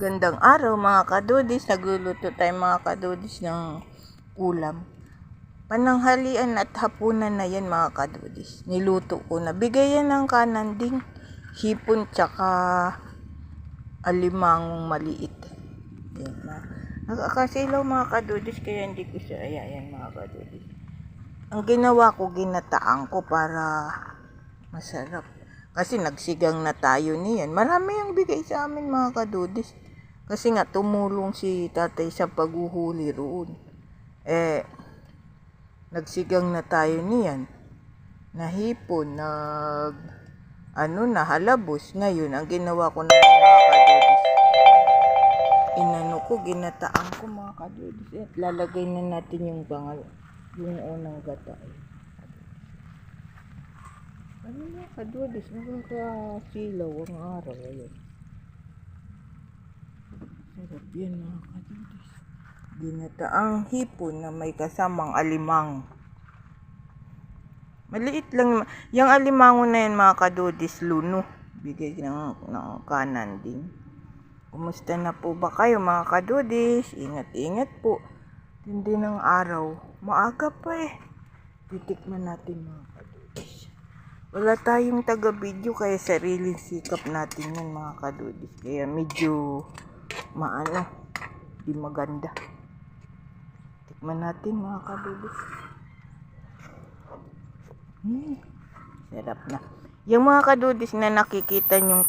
Magandang araw mga kadudis. Nagluluto tayo mga kadudis ng ulam. Pananghalian at hapunan na yan mga kadudis. Niluto ko na. Bigayan ng kanan ding hipon tsaka alimangong maliit. Yan na. Nakakasilaw mga kadudis kaya hindi ko siya ayan mga kadudis. Ang ginawa ko, ginataang ko para masarap. Kasi nagsigang na tayo niyan. Marami ang bigay sa amin mga kadudis. Kasi nga tumulong si tatay sa paghuhuli roon. Nagsigang na tayo niyan. Nahipon, halabos. Ngayon, ang ginawa ko na mga kadudis. Ginataan ko mga kadudis. At lalagay na natin yung unang gata. Ano mga kadudis, nakakasilaw ang araw. Ayan. Sarap yan mga kadudis. Ginataang hipon na may kasamang alimang. Maliit lang. Yung alimango na yan mga kadudis, luno. Bigay ng kanan din. Kumusta na po ba kayo mga kadudis? Ingat-ingat po. Hindi ng araw. Maaga pa eh. Titikman natin mga kadudis. Wala tayong taga-video kaya sariling sikap natin yan mga kadudis. Kaya medyo di maganda. Tikman natin mga kadudis. Sarap na. Yung mga kadudis na nakikita nyong